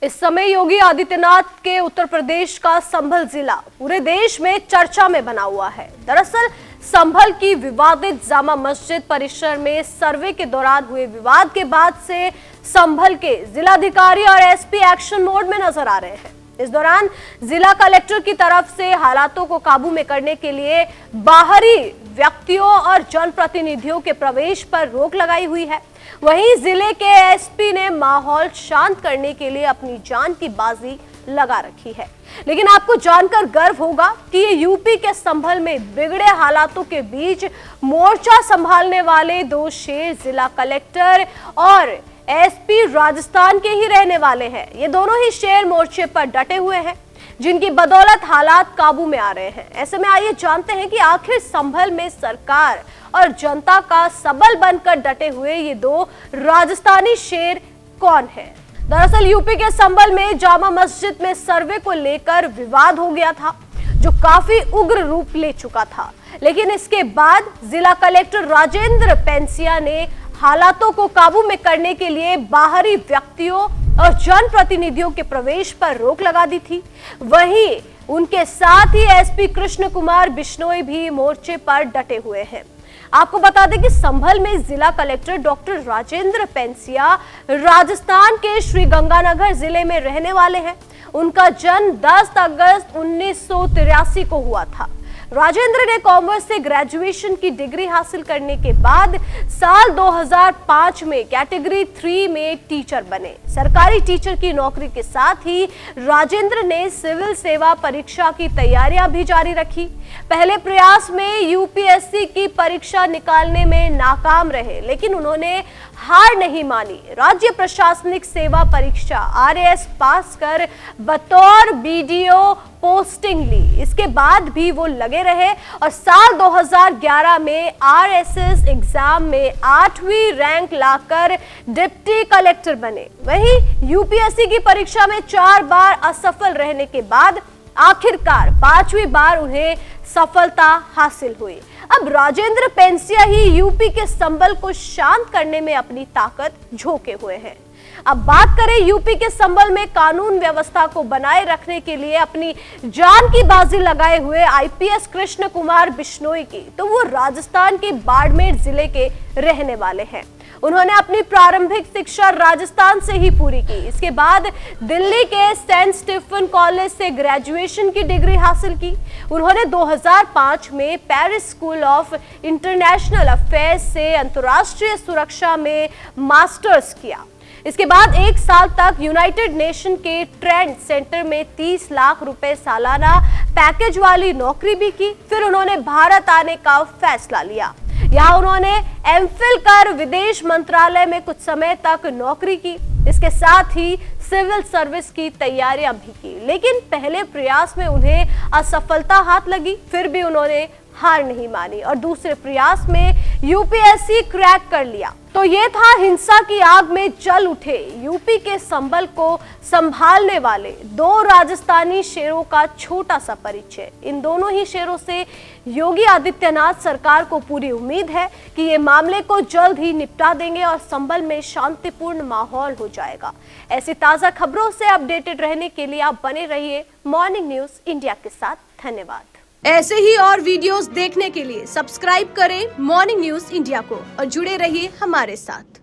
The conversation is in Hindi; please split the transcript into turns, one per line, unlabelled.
इस समय योगी आदित्यनाथ के उत्तर प्रदेश का संभल जिला पूरे देश में चर्चा में बना हुआ है। दरअसल संभल की विवादित जामा मस्जिद परिसर में सर्वे के दौरान हुए विवाद के बाद से संभल के जिलाधिकारी और एसपी एक्शन मोड में नजर आ रहे हैं। इस दौरान जिला कलेक्टर की तरफ से हालातों को काबू में करने के लिए बाहरी व्यक्तियों और जनप्रतिनिधियों के प्रवेश पर रोक लगाई हुई है। वहीं जिले के एसपी ने माहौल शांत करने के लिए अपनी जान की बाजी लगा रखी है। लेकिन आपको जानकर गर्व होगा कि ये यूपी के संभल में बिगड़े हालातों के बीच मोर्चा संभालने वाले दो शेर जिला कलेक्टर और एसपी राजस्थान के ही रहने वाले हैं। ये दोनों ही शेर मोर्चे पर डटे हुए हैं, जिनकी बदौलत हालात काबू में आ रहे हैं। ऐसे में आइए जानते हैं कि आखिर संभल में सरकार और जनता का सबल बनकर डटे हुए ये दो राजस्थानी शेर कौन है। दरअसल यूपी के संभल में जामा मस्जिद में सर्वे को लेकर विवाद हो गया था, जो काफी उग्र रूप ले चुका था। लेकिन इसके बाद जिला कलेक्टर राजेंद्र पेंसिया ने हालातों को काबू में करने के लिए बाहरी व्यक्तियों और जनप्रतिनिधियों के प्रवेश पर रोक लगा दी थी। वहीं उनके साथ ही एसपी कृष्ण कुमार बिश्नोई भी मोर्चे पर डटे हुए हैं। आपको बता दें कि संभल में जिला कलेक्टर डॉक्टर राजेंद्र पेंसिया राजस्थान के श्रीगंगानगर जिले में रहने वाले हैं। उनका जन्म 10 अगस्त 1983 को हुआ था। राजेंद्र ने कॉमर्स से ग्रेजुएशन की डिग्री हासिल करने के बाद साल 2005 में कैटेगरी 3 में टीचर बने। सरकारी टीचर की नौकरी के साथ ही राजेंद्र ने सिविल सेवा परीक्षा की तैयारियां भी जारी रखी। पहले प्रयास में यूपीएससी की परीक्षा निकालने में नाकाम रहे, लेकिन उन्होंने हार नहीं मानी। राज्य प्रशासनिक सेवा परीक्षा आरएएस पास कर बतौर बीडीओ पोस्टिंग ली। इसके बाद भी वो लगे रहे और साल 2011 में आरएसएस एग्जाम में 8वीं रैंक लाकर डिप्टी कलेक्टर बने। वहीं यूपीएससी की परीक्षा में 4 बार असफल रहने के बाद आखिरकार 5वीं बार उन्हें सफलता हासिल हुई। अब राजेंद्र पेंसिया ही यूपी के संभल को शांत करने में अपनी ताकत झोंके हुए हैं। अब बात करें यूपी के संभल में कानून व्यवस्था को बनाए रखने के लिए अपनी जान की बाजी लगाए हुए आईपीएस कृष्ण कुमार बिश्नोई की, तो वो राजस्थान के बाड़मेर जिले के रहने वाले हैं। उन्होंने अपनी प्रारंभिक शिक्षा राजस्थान से ही पूरी की। इसके बाद दिल्ली के सेंट स्टीफन कॉलेज से ग्रेजुएशन की डिग्री हासिल की। उन्होंने 2005 में Paris school of international affairs से अंतर्राष्ट्रीय सुरक्षा में मास्टर्स किया। इसके बाद 1 साल तक यूनाइटेड नेशन के ट्रेंड सेंटर में 30 लाख रुपए सालाना पैकेज वाली नौकरी भी की। फिर उन्होंने भारत आने का फैसला लिया। यहाँ उन्होंने एमफिल कर विदेश मंत्रालय में कुछ समय तक नौकरी की। इसके साथ ही सिविल सर्विस की तैयारियां भी की, लेकिन पहले प्रयास में उन्हें असफलता हाथ लगी। फिर भी उन्होंने हार नहीं मानी और दूसरे प्रयास में यूपीएससी क्रैक कर लिया। तो ये था हिंसा की आग में जल उठे यूपी के संभल को संभालने वाले दो राजस्थानी शेरों का छोटा सा परिचय। इन दोनों ही शेरों से योगी आदित्यनाथ सरकार को पूरी उम्मीद है कि ये मामले को जल्द ही निपटा देंगे और संभल में शांतिपूर्ण माहौल हो जाएगा। ऐसी ताजा खबरों से अपडेटेड रहने के लिए आप बने रहिए मॉर्निंग न्यूज इंडिया के साथ। धन्यवाद। ऐसे ही और वीडियोस देखने के लिए सब्सक्राइब करें मॉर्निंग न्यूज इंडिया को और जुड़े रहिए हमारे साथ।